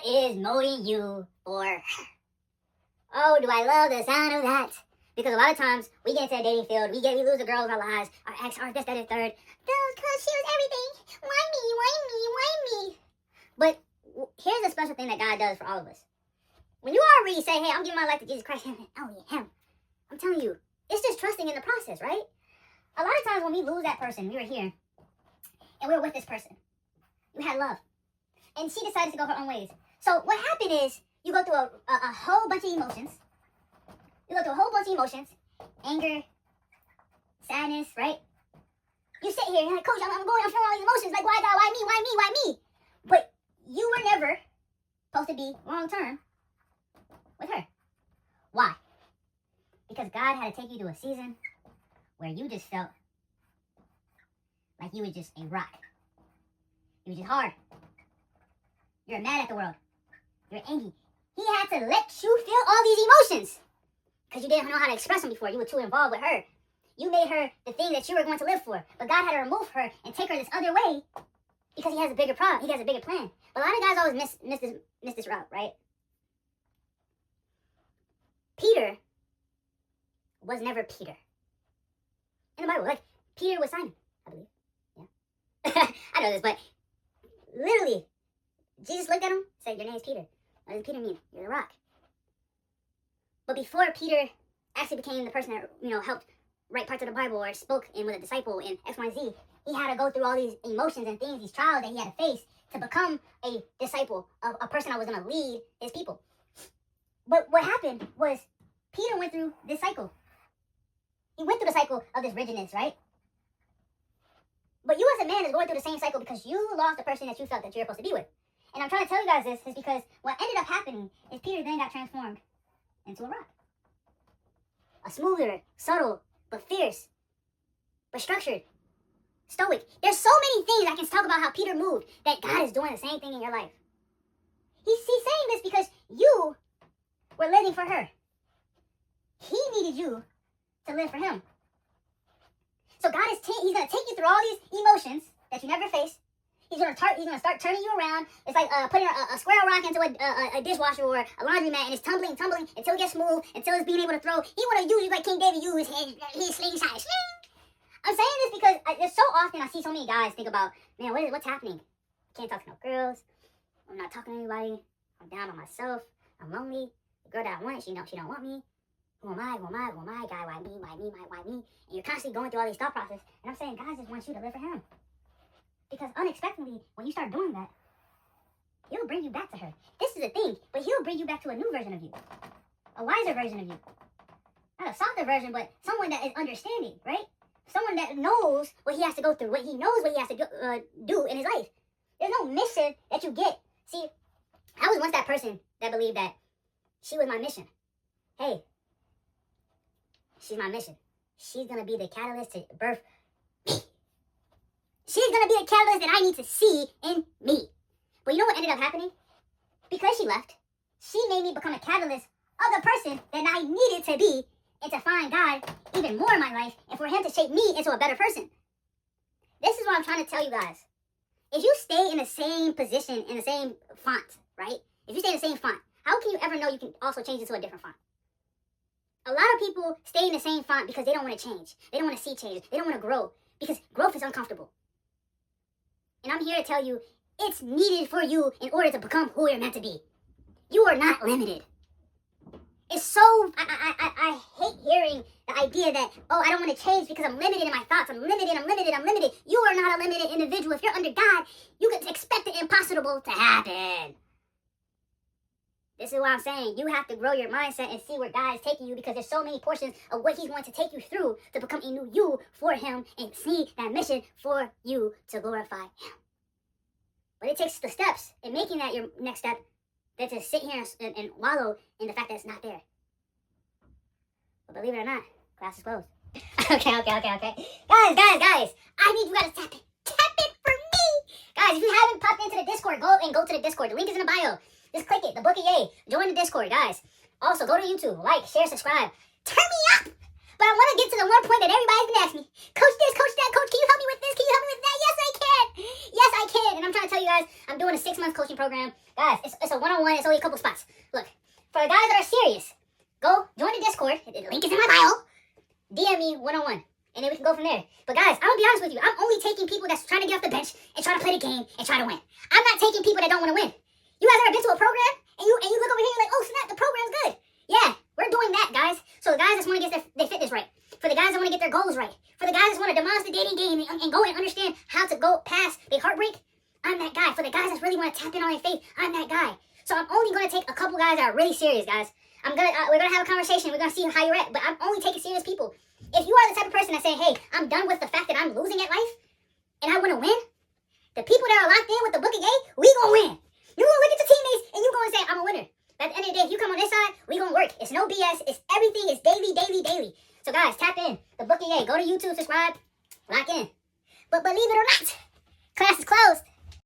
God is molding you for her. Oh, do I love the sound of that. Because a lot of times, we get into a dating field, we lose the girls of our lives, our ex, our this, that, and third. Because she was everything. Why me, why me, why me? But here's a special thing that God does for all of us. When you already say, hey, I'm giving my life to Jesus Christ, oh yeah, him. I'm telling you, it's just trusting in the process, right? A lot of times when we lose that person, we were here, and we were with this person. You had love. And she decided to go her own ways. So what happened is, you go through a whole bunch of emotions. You go through a whole bunch of emotions. Anger, sadness, right? You sit here, you're like, Coach, I'm feeling all these emotions. Like, why God, why me, why me, why me? But you were never supposed to be long-term with her. Why? Because God had to take you to a season where you just felt like you were just a rock. You were just hard. You're mad at the world. You're angry. He had to let you feel all these emotions because you didn't know how to express them before. You were too involved with her. You made her the thing that you were going to live for. But God had to remove her and take her this other way because he has a bigger problem. He has a bigger plan. But a lot of guys always miss this route, right? Peter was never Peter. In the Bible, like, Peter was Simon, I believe. Yeah. I know this, but literally, Jesus looked at him, said, your name is Peter. What does Peter mean? You're the rock. But before Peter actually became the person that, helped write parts of the Bible or spoke and was a disciple in X, Y, Z, he had to go through all these emotions and things, these trials that he had to face to become a disciple of a person that was going to lead his people. But what happened was Peter went through this cycle. He went through the cycle of this rigidness, right? But you as a man is going through the same cycle because you lost the person that you felt that you were supposed to be with. And I'm trying to tell you guys this is because what ended up happening is Peter then got transformed into a rock. A smoother, subtle, but fierce, but structured, stoic. There's so many things I can talk about how Peter moved that God is doing the same thing in your life. He's saying this because you were living for her. He needed you to live for him. So God is he's going to take you through all these emotions that you never faced. He's gonna start turning you around. It's like putting a square rock into a dishwasher or a laundromat, and it's tumbling until it gets smooth, until it's being able to throw. He want to use you like King David used his slingshot. Sling. I'm saying this because there's so often I see so many guys think about, man, what's happening? I can't talk to no girls. I'm not talking to anybody. I'm down on myself. I'm lonely. The girl that I want, she don't want me. Who am I? Guy, why me? And you're constantly going through all these thought processes. And I'm saying, God just wants you to live for him. Because unexpectedly, when you start doing that, he'll bring you back to her. This is the thing, but he'll bring you back to a new version of you. A wiser version of you. Not a softer version, but someone that is understanding, right? Someone that knows what he has to go through, he knows what he has to do in his life. There's no mission that you get. See, I was once that person that believed that she was my mission. Hey, she's my mission. She's going to be the catalyst to birth me. She's going to be the catalyst that I need to see in me. But you know what ended up happening? Because she left, she made me become a catalyst of the person that I needed to be and to find God even more in my life and for him to shape me into a better person. This is what I'm trying to tell you guys. If you stay in the same position, in the same font, right? If you stay in the same font, how can you ever know you can also change into a different font? A lot of people stay in the same font because they don't want to change. They don't want to see change. They don't want to grow because growth is uncomfortable. And I'm here to tell you, it's needed for you in order to become who you're meant to be. You are not limited. It's so, I hate hearing the idea that, I don't want to change because I'm limited in my thoughts. I'm limited. You are not a limited individual. If you're under God, you can expect the impossible to happen. This is what I'm saying. You have to grow your mindset and see where God is taking you because there's so many portions of what he's going to take you through to become a new you for him and see that mission for you to glorify him. But it takes the steps in making that your next step than to sit here and wallow in the fact that it's not there. But believe it or not, class is closed. Okay. Guys, I need you guys to tap it. Tap it for me. Guys, if you haven't popped into the Discord, go to the Discord. The link is in the bio. Just click it, the Book of Yay. Join the Discord, guys. Also, go to YouTube, like, share, subscribe. Turn me up! But I want to get to the one point that everybody's gonna ask me, Coach this, Coach that, Coach, can you help me with this? Can you help me with that? Yes, I can. Yes, I can. And I'm trying to tell you guys, I'm doing a 6-month coaching program. Guys, it's a one-on-one. It's only a couple spots. Look, for the guys that are serious, go join the Discord. The link is in my bio. DM me one-on-one. And then we can go from there. But guys, I'm gonna be honest with you. I'm only taking people that's trying to get off the bench and trying to play the game and try to win. I'm not taking people that don't want to win. You guys ever been to a program and you look over here and you're like, oh snap, the program's good. Yeah, we're doing that, guys. So the guys that want to get their fitness right, for the guys that want to get their goals right, for the guys that want to demolish the dating game and go and understand how to go past the heartbreak, I'm that guy. For the guys that really want to tap in on their faith, I'm that guy. So I'm only gonna take a couple guys that are really serious, guys. We're gonna have a conversation. We're gonna see how you're at. But I'm only taking serious people. If you are the type of person that's saying, hey, I'm done with the fact that I'm losing at life and I want to win, the people that are locked in with the book of yay, we gonna win. You gonna look at your teammates and you gonna say, I'm a winner. But at the end of the day, if you come on this side, we gonna work. It's no BS. It's everything. It's daily, daily, daily. So guys, tap in. The book of yay. Go to YouTube, subscribe.